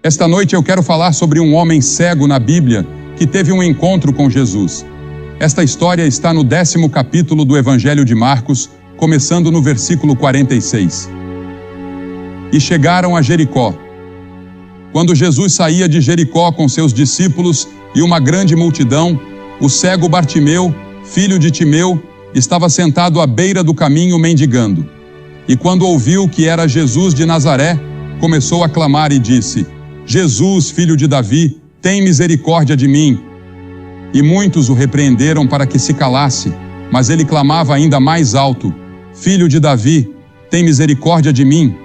Esta noite eu quero falar sobre um homem cego na Bíblia que teve um encontro com Jesus. Esta história está no 10º capítulo do Evangelho de Marcos, começando no versículo 46. E chegaram a Jericó. Quando Jesus saía de Jericó com seus discípulos e uma grande multidão, o cego Bartimeu, filho de Timeu, estava sentado à beira do caminho mendigando. E quando ouviu que era Jesus de Nazaré, começou a clamar e disse: Jesus, filho de Davi, tem misericórdia de mim. E muitos o repreenderam para que se calasse, mas ele clamava ainda mais alto: Filho de Davi, tem misericórdia de mim.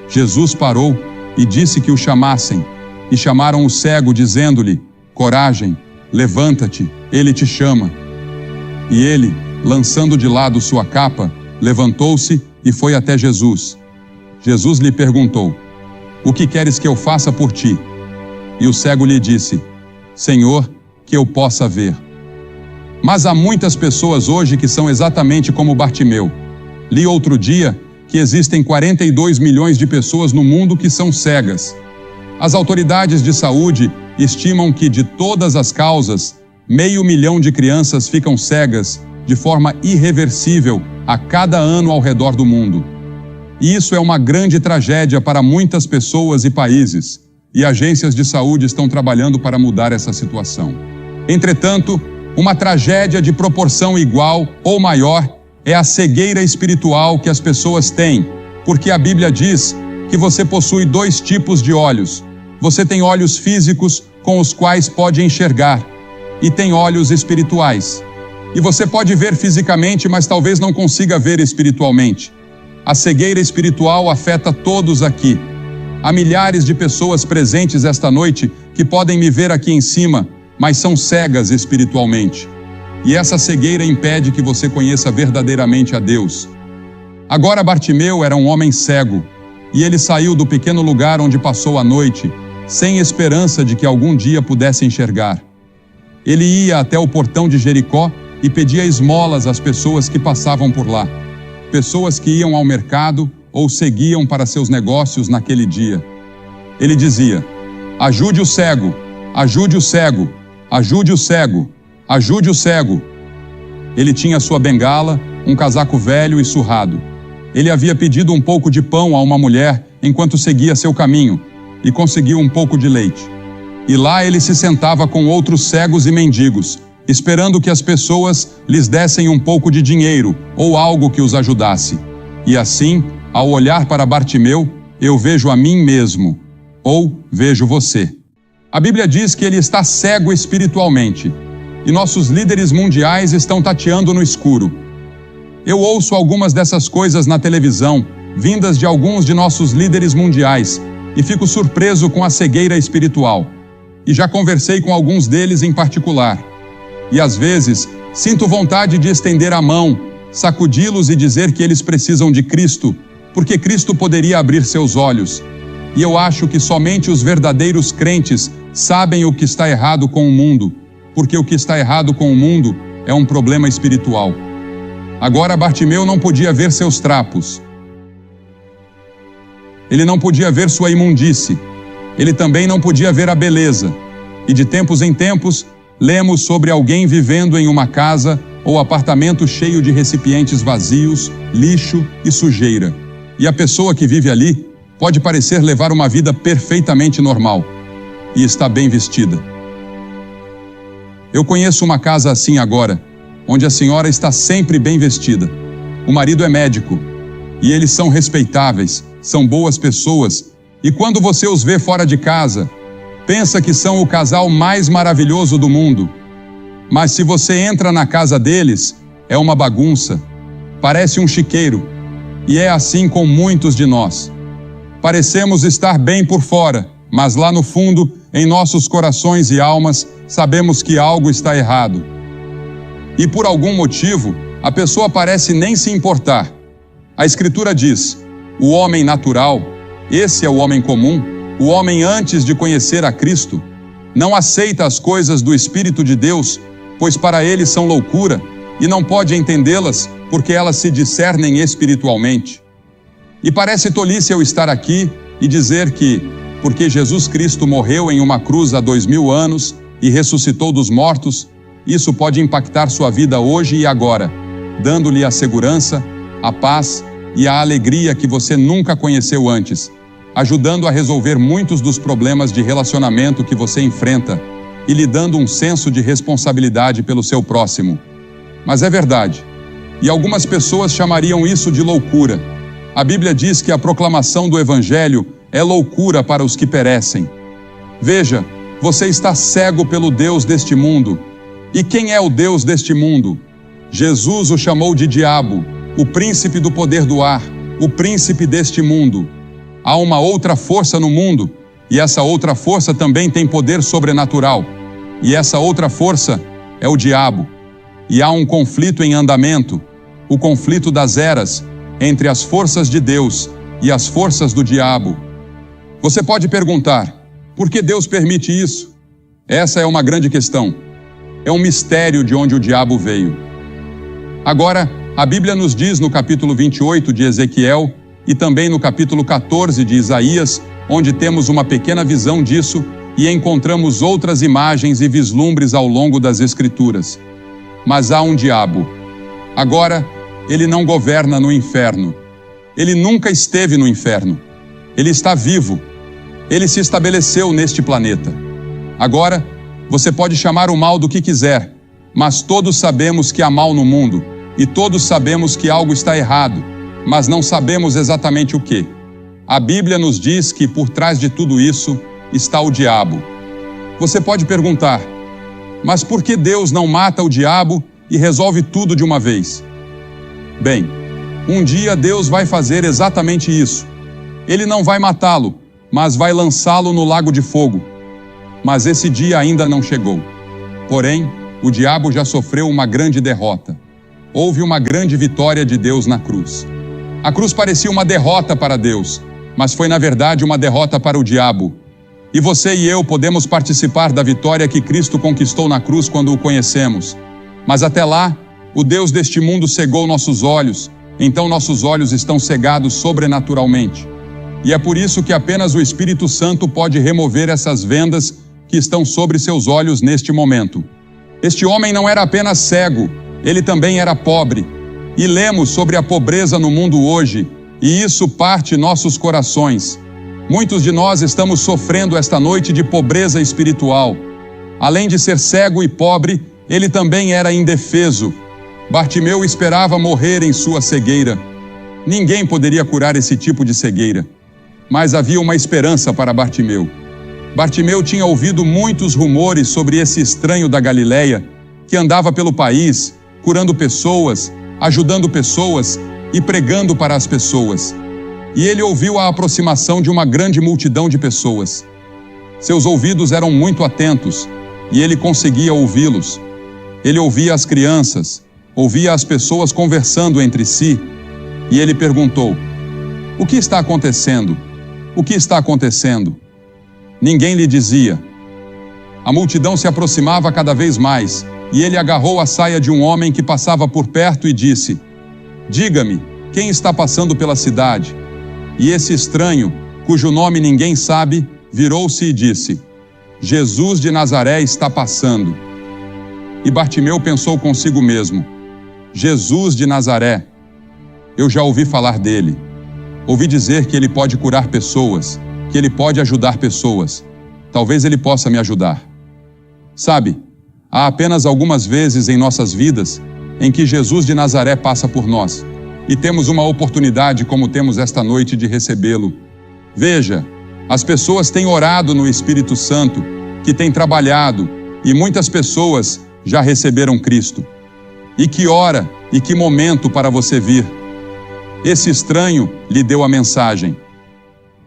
Jesus parou e disse que o chamassem, e chamaram o cego, dizendo-lhe: Coragem, levanta-te, ele te chama. E ele, lançando de lado sua capa, levantou-se e foi até Jesus. Jesus lhe perguntou: O que queres que eu faça por ti? E o cego lhe disse: Senhor, que eu possa ver. Mas há muitas pessoas hoje que são exatamente como Bartimeu. Li outro dia que existem 42 milhões de pessoas no mundo que são cegas. As autoridades de saúde estimam que, de todas as causas, 500 mil de crianças ficam cegas de forma irreversível a cada ano ao redor do mundo. E isso é uma grande tragédia para muitas pessoas e países, e agências de saúde estão trabalhando para mudar essa situação. Entretanto, uma tragédia de proporção igual ou maior é a cegueira espiritual que as pessoas têm, porque a Bíblia diz que você possui 2 tipos de olhos. Você tem olhos físicos com os quais pode enxergar, e tem olhos espirituais. E você pode ver fisicamente, mas talvez não consiga ver espiritualmente. A cegueira espiritual afeta todos aqui. Há milhares de pessoas presentes esta noite que podem me ver aqui em cima, mas são cegas espiritualmente. E essa cegueira impede que você conheça verdadeiramente a Deus. Agora Bartimeu era um homem cego, e ele saiu do pequeno lugar onde passou a noite, sem esperança de que algum dia pudesse enxergar. Ele ia até o portão de Jericó e pedia esmolas às pessoas que passavam por lá. Pessoas que iam ao mercado ou seguiam para seus negócios naquele dia. Ele dizia: ajude o cego, ajude o cego, ajude o cego, ajude o cego. Ele tinha sua bengala, um casaco velho e surrado. Ele havia pedido um pouco de pão a uma mulher enquanto seguia seu caminho e conseguiu um pouco de leite. E lá ele se sentava com outros cegos e mendigos, esperando que as pessoas lhes dessem um pouco de dinheiro ou algo que os ajudasse. E assim, ao olhar para Bartimeu, eu vejo a mim mesmo, ou vejo você. A Bíblia diz que ele está cego espiritualmente, e nossos líderes mundiais estão tateando no escuro. Eu ouço algumas dessas coisas na televisão, vindas de alguns de nossos líderes mundiais, e fico surpreso com a cegueira espiritual. E já conversei com alguns deles em particular. E às vezes, sinto vontade de estender a mão, sacudi-los e dizer que eles precisam de Cristo, porque Cristo poderia abrir seus olhos. E eu acho que somente os verdadeiros crentes sabem o que está errado com o mundo, porque o que está errado com o mundo é um problema espiritual. Agora Bartimeu não podia ver seus trapos. Ele não podia ver sua imundície. Ele também não podia ver a beleza. E de tempos em tempos, lemos sobre alguém vivendo em uma casa ou apartamento cheio de recipientes vazios, lixo e sujeira. E a pessoa que vive ali pode parecer levar uma vida perfeitamente normal e está bem vestida. Eu conheço uma casa assim agora, onde a senhora está sempre bem vestida. O marido é médico e eles são respeitáveis, são boas pessoas, e quando você os vê fora de casa, pensa que são o casal mais maravilhoso do mundo. Mas se você entra na casa deles, é uma bagunça, parece um chiqueiro, e é assim com muitos de nós. Parecemos estar bem por fora, mas lá no fundo, em nossos corações e almas, sabemos que algo está errado. E por algum motivo, a pessoa parece nem se importar. A Escritura diz: o homem natural, esse é o homem comum, o homem antes de conhecer a Cristo, não aceita as coisas do Espírito de Deus, pois para ele são loucura, e não pode entendê-las, porque elas se discernem espiritualmente. E parece tolice eu estar aqui e dizer que porque Jesus Cristo morreu em uma cruz há 2000 anos e ressuscitou dos mortos, isso pode impactar sua vida hoje e agora, dando-lhe a segurança, a paz e a alegria que você nunca conheceu antes, ajudando a resolver muitos dos problemas de relacionamento que você enfrenta e lhe dando um senso de responsabilidade pelo seu próximo. Mas é verdade, e algumas pessoas chamariam isso de loucura. A Bíblia diz que a proclamação do Evangelho é loucura para os que perecem. Veja, você está cego pelo Deus deste mundo. E quem é o Deus deste mundo? Jesus o chamou de diabo, o príncipe do poder do ar, o príncipe deste mundo. Há uma outra força no mundo, e essa outra força também tem poder sobrenatural. E essa outra força é o diabo. E há um conflito em andamento, o conflito das eras, entre as forças de Deus e as forças do diabo. Você pode perguntar, por que Deus permite isso? Essa é uma grande questão. É um mistério de onde o diabo veio. Agora, a Bíblia nos diz no capítulo 28 de Ezequiel e também no capítulo 14 de Isaías, onde temos uma pequena visão disso e encontramos outras imagens e vislumbres ao longo das Escrituras. Mas há um diabo. Agora, ele não governa no inferno. Ele nunca esteve no inferno. Ele está vivo. Ele se estabeleceu neste planeta. Agora, você pode chamar o mal do que quiser, mas todos sabemos que há mal no mundo, e todos sabemos que algo está errado, mas não sabemos exatamente o que. A Bíblia nos diz que por trás de tudo isso está o diabo. Você pode perguntar, mas por que Deus não mata o diabo e resolve tudo de uma vez? Bem, um dia Deus vai fazer exatamente isso. Ele não vai matá-lo, mas vai lançá-lo no lago de fogo. Mas esse dia ainda não chegou. Porém, o diabo já sofreu uma grande derrota. Houve uma grande vitória de Deus na cruz. A cruz parecia uma derrota para Deus, mas foi na verdade uma derrota para o diabo. E você e eu podemos participar da vitória que Cristo conquistou na cruz quando o conhecemos. Mas até lá, o Deus deste mundo cegou nossos olhos, então nossos olhos estão cegados sobrenaturalmente. E é por isso que apenas o Espírito Santo pode remover essas vendas que estão sobre seus olhos neste momento. Este homem não era apenas cego, ele também era pobre. E lemos sobre a pobreza no mundo hoje, e isso parte nossos corações. Muitos de nós estamos sofrendo esta noite de pobreza espiritual. Além de ser cego e pobre, ele também era indefeso. Bartimeu esperava morrer em sua cegueira. Ninguém poderia curar esse tipo de cegueira. Mas havia uma esperança para Bartimeu. Bartimeu tinha ouvido muitos rumores sobre esse estranho da Galileia, que andava pelo país, curando pessoas, ajudando pessoas e pregando para as pessoas. E ele ouviu a aproximação de uma grande multidão de pessoas. Seus ouvidos eram muito atentos, e ele conseguia ouvi-los. Ele ouvia as crianças, ouvia as pessoas conversando entre si, e ele perguntou, o que está acontecendo? O que está acontecendo? Ninguém lhe dizia. A multidão se aproximava cada vez mais, e ele agarrou a saia de um homem que passava por perto e disse, diga-me, quem está passando pela cidade? E esse estranho, cujo nome ninguém sabe, virou-se e disse, Jesus de Nazaré está passando. E Bartimeu pensou consigo mesmo, Jesus de Nazaré, eu já ouvi falar dele. Ouvi dizer que ele pode curar pessoas, que ele pode ajudar pessoas. Talvez ele possa me ajudar. Sabe, há apenas algumas vezes em nossas vidas em que Jesus de Nazaré passa por nós e temos uma oportunidade como temos esta noite de recebê-lo. Veja, as pessoas têm orado no Espírito Santo, que tem trabalhado, e muitas pessoas já receberam Cristo. E que hora e que momento para você vir. Esse estranho lhe deu a mensagem.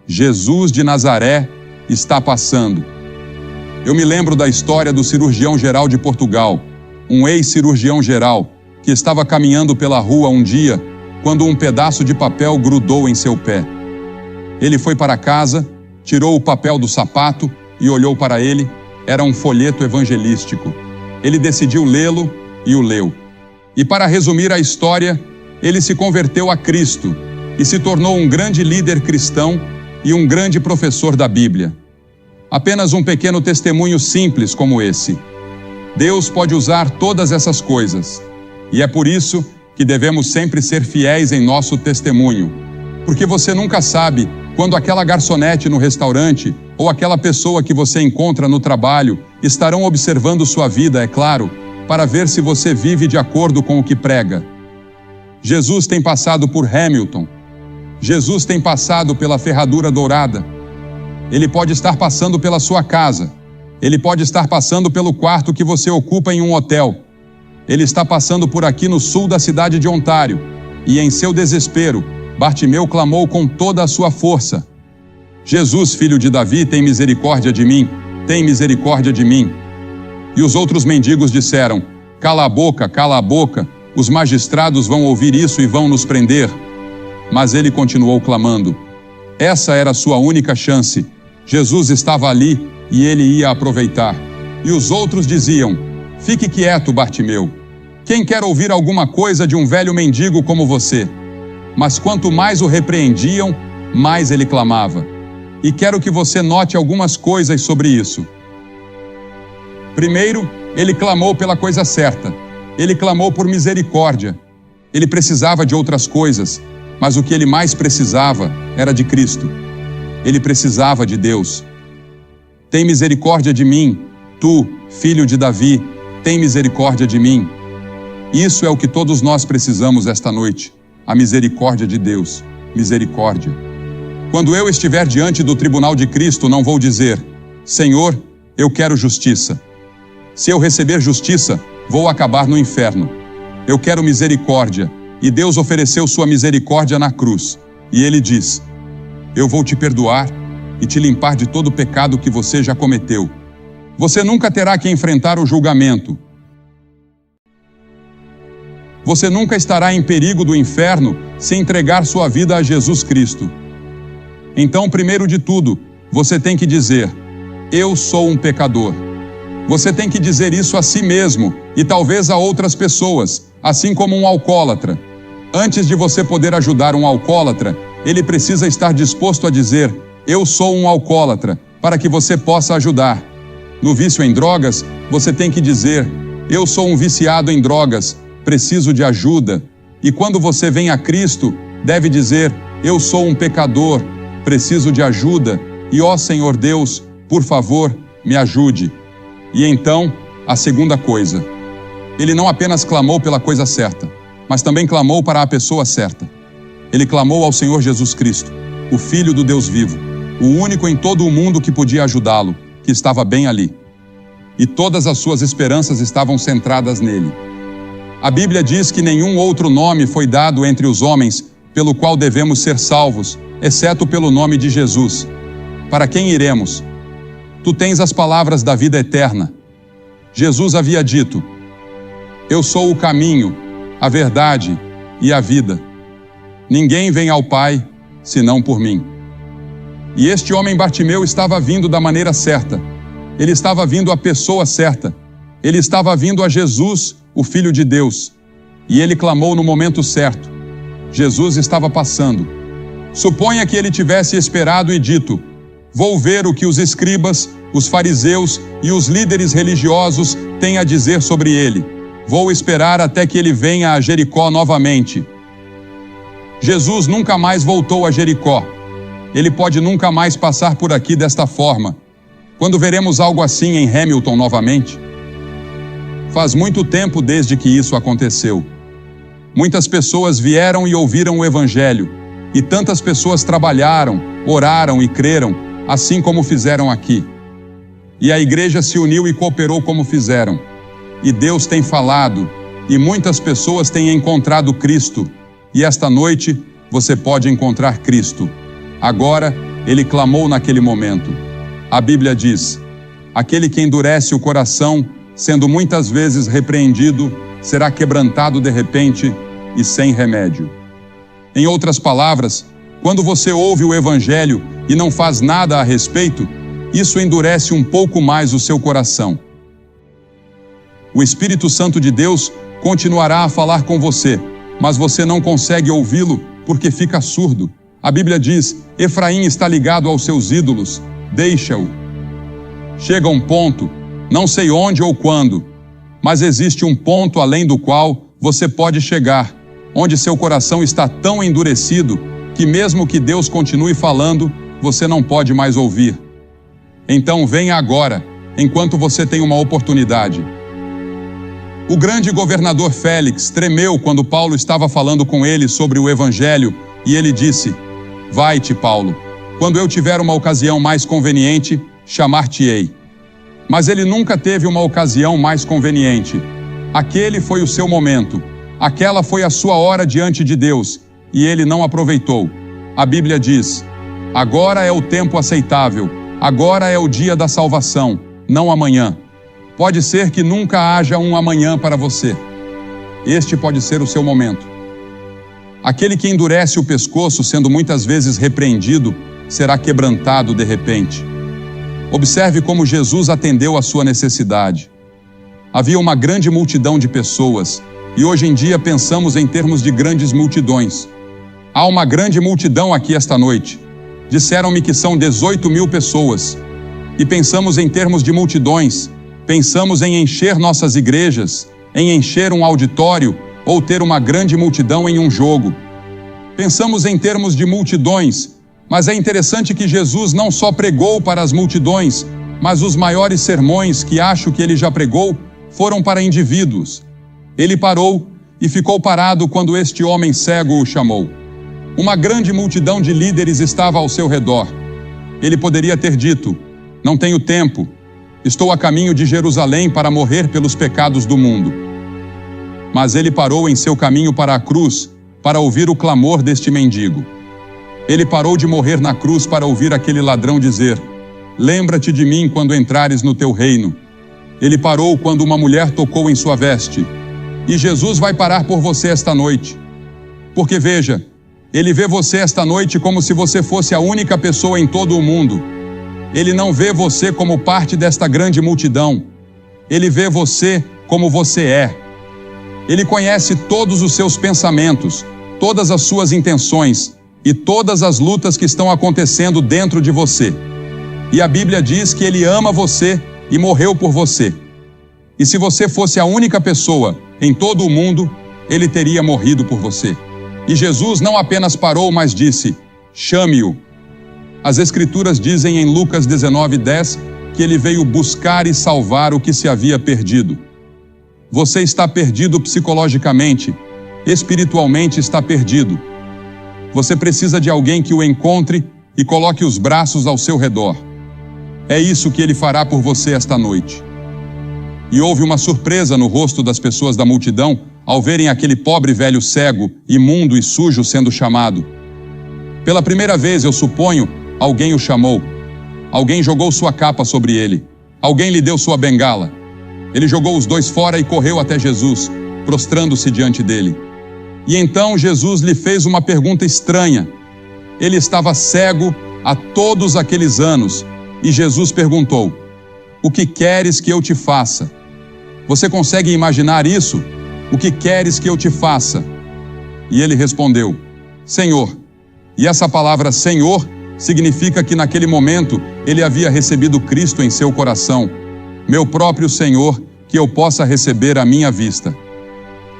Jesus de Nazaré está passando. Eu me lembro da história do cirurgião-geral de Portugal, um ex-cirurgião-geral, que estava caminhando pela rua um dia, quando um pedaço de papel grudou em seu pé. Ele foi para casa, tirou o papel do sapato e olhou para ele. Era um folheto evangelístico. Ele decidiu lê-lo e o leu. E para resumir a história, ele se converteu a Cristo e se tornou um grande líder cristão e um grande professor da Bíblia. Apenas um pequeno testemunho simples como esse. Deus pode usar todas essas coisas, e é por isso que devemos sempre ser fiéis em nosso testemunho, porque você nunca sabe quando aquela garçonete no restaurante ou aquela pessoa que você encontra no trabalho estarão observando sua vida, é claro, para ver se você vive de acordo com o que prega. Jesus tem passado por Hamilton. Jesus tem passado pela Ferradura Dourada. Ele pode estar passando pela sua casa. Ele pode estar passando pelo quarto que você ocupa em um hotel. Ele está passando por aqui no sul da cidade de Ontário. E em seu desespero, Bartimeu clamou com toda a sua força: Jesus, filho de Davi, tem misericórdia de mim, tem misericórdia de mim. E os outros mendigos disseram: cala a boca, os magistrados vão ouvir isso e vão nos prender. Mas ele continuou clamando. Essa era a sua única chance. Jesus estava ali e ele ia aproveitar. E os outros diziam: fique quieto, Bartimeu. Quem quer ouvir alguma coisa de um velho mendigo como você? Mas quanto mais o repreendiam, mais ele clamava. E quero que você note algumas coisas sobre isso. Primeiro, ele clamou pela coisa certa. Ele clamou por misericórdia. Ele precisava de outras coisas, mas o que ele mais precisava era de Cristo. Ele precisava de Deus. Tem misericórdia de mim, tu, filho de Davi, tem misericórdia de mim. Isso é o que todos nós precisamos esta noite, a misericórdia de Deus. Misericórdia. Quando eu estiver diante do tribunal de Cristo, não vou dizer: Senhor, eu quero justiça. Se eu receber justiça, vou acabar no inferno. Eu quero misericórdia, e Deus ofereceu sua misericórdia na cruz. E ele diz: eu vou te perdoar e te limpar de todo o pecado que você já cometeu. Você nunca terá que enfrentar o julgamento. Você nunca estará em perigo do inferno se entregar sua vida a Jesus Cristo. Então, primeiro de tudo, você tem que dizer: eu sou um pecador. Você tem que dizer isso a si mesmo e talvez a outras pessoas, assim como um alcoólatra. Antes de você poder ajudar um alcoólatra, ele precisa estar disposto a dizer: eu sou um alcoólatra, para que você possa ajudar. No vício em drogas, você tem que dizer: eu sou um viciado em drogas, preciso de ajuda. E quando você vem a Cristo, deve dizer: eu sou um pecador, preciso de ajuda, e ó Senhor Deus, por favor, me ajude. E então, a segunda coisa, ele não apenas clamou pela coisa certa, mas também clamou para a pessoa certa. Ele clamou ao Senhor Jesus Cristo, o Filho do Deus vivo, o único em todo o mundo que podia ajudá-lo, que estava bem ali. E todas as suas esperanças estavam centradas nele. A Bíblia diz que nenhum outro nome foi dado entre os homens pelo qual devemos ser salvos, exceto pelo nome de Jesus. Para quem iremos? Tu tens as palavras da vida eterna. Jesus havia dito: eu sou o caminho, a verdade e a vida. Ninguém vem ao Pai senão por mim. E este homem Bartimeu estava vindo da maneira certa. Ele estava vindo à pessoa certa. Ele estava vindo a Jesus, o Filho de Deus. E ele clamou no momento certo. Jesus estava passando. Suponha que ele tivesse esperado e dito: vou ver o que os escribas, os fariseus e os líderes religiosos têm a dizer sobre ele. Vou esperar até que ele venha a Jericó novamente. Jesus nunca mais voltou a Jericó. Ele pode nunca mais passar por aqui desta forma. Quando veremos algo assim em Hamilton novamente? Faz muito tempo desde que isso aconteceu. Muitas pessoas vieram e ouviram o Evangelho, e tantas pessoas trabalharam, oraram e creram, assim como fizeram aqui. E a igreja se uniu e cooperou como fizeram. E Deus tem falado, e muitas pessoas têm encontrado Cristo. E esta noite você pode encontrar Cristo. Agora, ele clamou naquele momento. A Bíblia diz: aquele que endurece o coração, sendo muitas vezes repreendido, será quebrantado de repente e sem remédio. Em outras palavras, quando você ouve o Evangelho e não faz nada a respeito, isso endurece um pouco mais o seu coração. O Espírito Santo de Deus continuará a falar com você, mas você não consegue ouvi-lo porque fica surdo. A Bíblia diz: Efraim está ligado aos seus ídolos, deixa-o. Chega um ponto, não sei onde ou quando, mas existe um ponto além do qual você pode chegar, onde seu coração está tão endurecido que mesmo que Deus continue falando, você não pode mais ouvir. Então venha agora, enquanto você tem uma oportunidade. O grande governador Félix tremeu quando Paulo estava falando com ele sobre o Evangelho e ele disse: Vai-te, Paulo, quando eu tiver uma ocasião mais conveniente, chamar-te-ei. Mas ele nunca teve uma ocasião mais conveniente. Aquele foi o seu momento, aquela foi a sua hora diante de Deus, e ele não aproveitou. A Bíblia diz: agora é o tempo aceitável, agora é o dia da salvação, não amanhã. Pode ser que nunca haja um amanhã para você. Este pode ser o seu momento. Aquele que endurece o pescoço, sendo muitas vezes repreendido, será quebrantado de repente. Observe como Jesus atendeu à sua necessidade. Havia uma grande multidão de pessoas, e hoje em dia pensamos em termos de grandes multidões. Há uma grande multidão aqui esta noite. Disseram-me que são 18.000 pessoas. E pensamos em termos de multidões. Pensamos em encher nossas igrejas, em encher um auditório ou ter uma grande multidão em um jogo. Pensamos em termos de multidões, mas é interessante que Jesus não só pregou para as multidões, mas os maiores sermões que acho que ele já pregou foram para indivíduos. Ele parou e ficou parado quando este homem cego o chamou. Uma grande multidão de líderes estava ao seu redor. Ele poderia ter dito: não tenho tempo, estou a caminho de Jerusalém para morrer pelos pecados do mundo. Mas ele parou em seu caminho para a cruz para ouvir o clamor deste mendigo. Ele parou de morrer na cruz para ouvir aquele ladrão dizer: lembra-te de mim quando entrares no teu reino. Ele parou quando uma mulher tocou em sua veste. E Jesus vai parar por você esta noite. Porque veja, ele vê você esta noite como se você fosse a única pessoa em todo o mundo. Ele não vê você como parte desta grande multidão. Ele vê você como você é. Ele conhece todos os seus pensamentos, todas as suas intenções e todas as lutas que estão acontecendo dentro de você. E a Bíblia diz que ele ama você e morreu por você. E se você fosse a única pessoa em todo o mundo, ele teria morrido por você. E Jesus não apenas parou, mas disse: chame-o. As Escrituras dizem em Lucas 19:10 que ele veio buscar e salvar o que se havia perdido. Você está perdido psicologicamente, espiritualmente está perdido. Você precisa de alguém que o encontre e coloque os braços ao seu redor. É isso que ele fará por você esta noite. E houve uma surpresa no rosto das pessoas da multidão ao verem aquele pobre velho cego, imundo e sujo sendo chamado. Pela primeira vez, eu suponho, alguém o chamou. Alguém jogou sua capa sobre ele. Alguém lhe deu sua bengala. Ele jogou os dois fora e correu até Jesus, prostrando-se diante dele. E então Jesus lhe fez uma pergunta estranha. Ele estava cego há todos aqueles anos, e Jesus perguntou: o que queres que eu te faça? Você consegue imaginar isso? O que queres que eu te faça? E ele respondeu: Senhor. E essa palavra Senhor significa que naquele momento ele havia recebido Cristo em seu coração. Meu próprio Senhor, que eu possa receber à minha vista.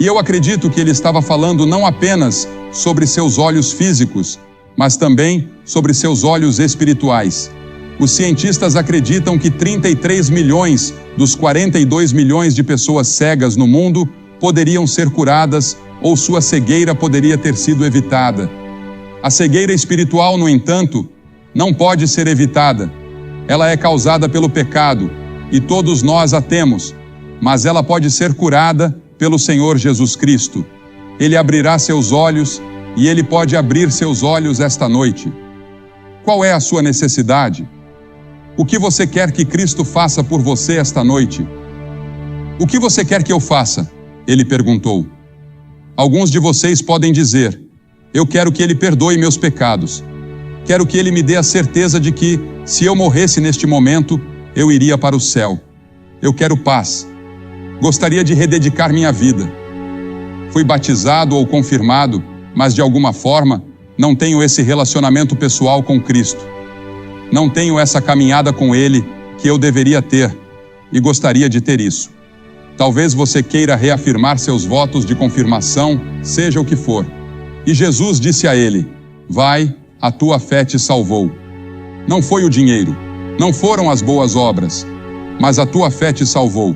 E eu acredito que ele estava falando não apenas sobre seus olhos físicos, mas também sobre seus olhos espirituais. Os cientistas acreditam que 33 milhões dos 42 milhões de pessoas cegas no mundo poderiam ser curadas ou sua cegueira poderia ter sido evitada. A cegueira espiritual, no entanto, não pode ser evitada. Ela é causada pelo pecado e todos nós a temos, mas ela pode ser curada pelo Senhor Jesus Cristo. Ele abrirá seus olhos e ele pode abrir seus olhos esta noite. Qual é a sua necessidade? O que você quer que Cristo faça por você esta noite? O que você quer que eu faça? Ele perguntou. Alguns de vocês podem dizer: eu quero que ele perdoe meus pecados. Quero que ele me dê a certeza de que, se eu morresse neste momento, eu iria para o céu. Eu quero paz. Gostaria de rededicar minha vida. Fui batizado ou confirmado, mas de alguma forma, não tenho esse relacionamento pessoal com Cristo. Não tenho essa caminhada com Ele que eu deveria ter e gostaria de ter isso. Talvez você queira reafirmar seus votos de confirmação, seja o que for. E Jesus disse a ele: vai, a tua fé te salvou. Não foi o dinheiro, não foram as boas obras, mas a tua fé te salvou.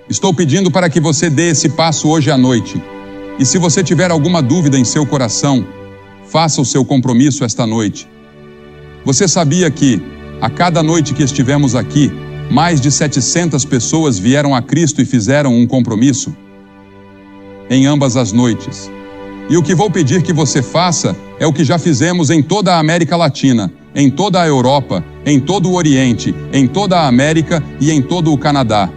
Estou pedindo para que você dê esse passo hoje à noite. E se você tiver alguma dúvida em seu coração, faça o seu compromisso esta noite. Você sabia que, a cada noite que estivemos aqui, mais de 700 pessoas vieram a Cristo e fizeram um compromisso? Em ambas as noites. E o que vou pedir que você faça é o que já fizemos em toda a América Latina, em toda a Europa, em todo o Oriente, em toda a América e em todo o Canadá.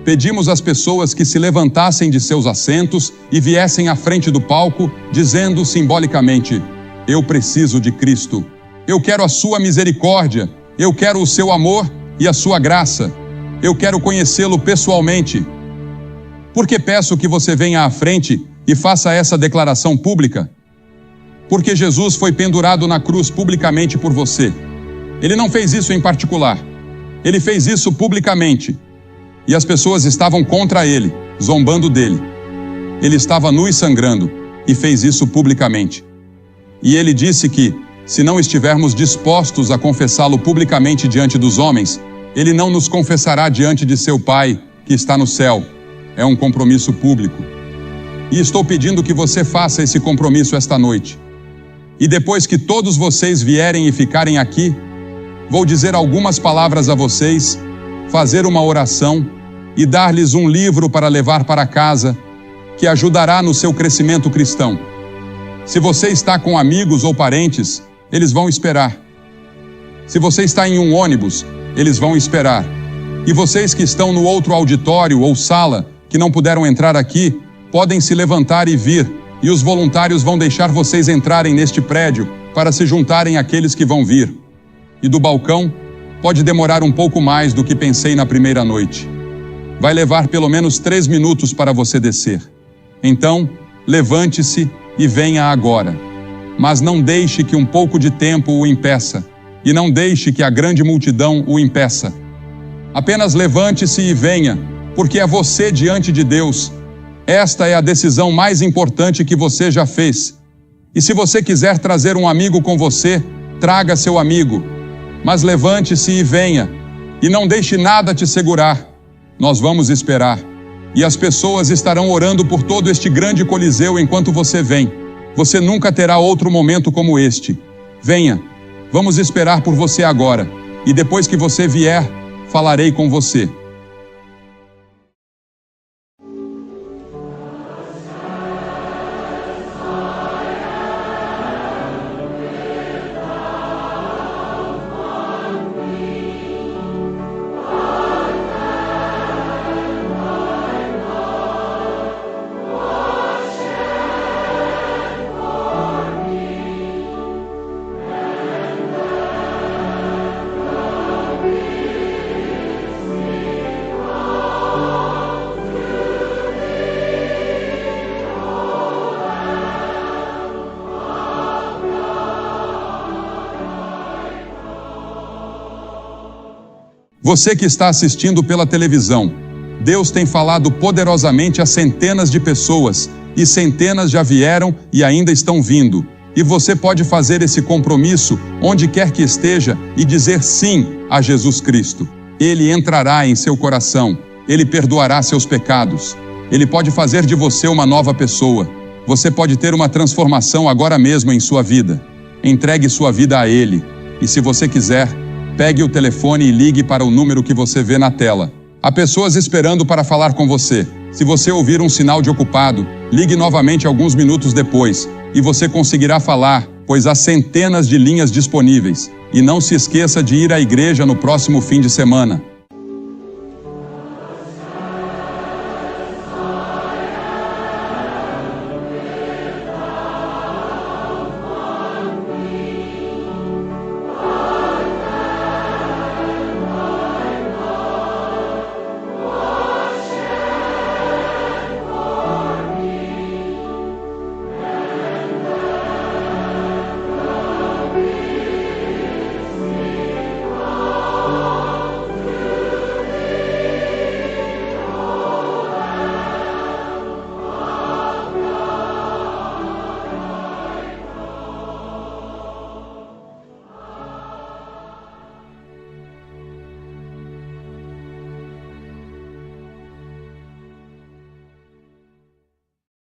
Pedimos às pessoas que se levantassem de seus assentos e viessem à frente do palco, dizendo simbolicamente: eu preciso de Cristo. Eu quero a sua misericórdia. Eu quero o seu amor e a sua graça. Eu quero conhecê-lo pessoalmente. Por que peço que você venha à frente e faça essa declaração pública? Porque Jesus foi pendurado na cruz publicamente por você. Ele não fez isso em particular. Ele fez isso publicamente. E as pessoas estavam contra ele, zombando dele. Ele estava nu e sangrando, e fez isso publicamente. E ele disse que, se não estivermos dispostos a confessá-lo publicamente diante dos homens, ele não nos confessará diante de seu Pai, que está no céu. É um compromisso público. E estou pedindo que você faça esse compromisso esta noite. E depois que todos vocês vierem e ficarem aqui, vou dizer algumas palavras a vocês, fazer uma oração e dar-lhes um livro para levar para casa, que ajudará no seu crescimento cristão. Se você está com amigos ou parentes, eles vão esperar. Se você está em um ônibus, eles vão esperar. E vocês que estão no outro auditório ou sala, que não puderam entrar aqui, podem se levantar e vir, e os voluntários vão deixar vocês entrarem neste prédio para se juntarem àqueles que vão vir. E do balcão, pode demorar um pouco mais do que pensei na primeira noite. Vai levar pelo menos 3 minutos para você descer. Então, levante-se e venha agora. Mas não deixe que um pouco de tempo o impeça, e não deixe que a grande multidão o impeça. Apenas levante-se e venha, porque é você diante de Deus. Esta é a decisão mais importante que você já fez. E se você quiser trazer um amigo com você, traga seu amigo. Mas levante-se e venha, e não deixe nada te segurar. Nós vamos esperar. E as pessoas estarão orando por todo este grande coliseu enquanto você vem. Você nunca terá outro momento como este. Venha, vamos esperar por você agora. E depois que você vier, falarei com você. Você que está assistindo pela televisão, Deus tem falado poderosamente a centenas de pessoas, e centenas já vieram e ainda estão vindo. E você pode fazer esse compromisso onde quer que esteja e dizer sim a Jesus Cristo. Ele entrará em seu coração, Ele perdoará seus pecados. Ele pode fazer de você uma nova pessoa. Você pode ter uma transformação agora mesmo em sua vida. Entregue sua vida a Ele. E se você quiser, pegue o telefone e ligue para o número que você vê na tela. Há pessoas esperando para falar com você. Se você ouvir um sinal de ocupado, ligue novamente alguns minutos depois e você conseguirá falar, pois há centenas de linhas disponíveis. E não se esqueça de ir à igreja no próximo fim de semana.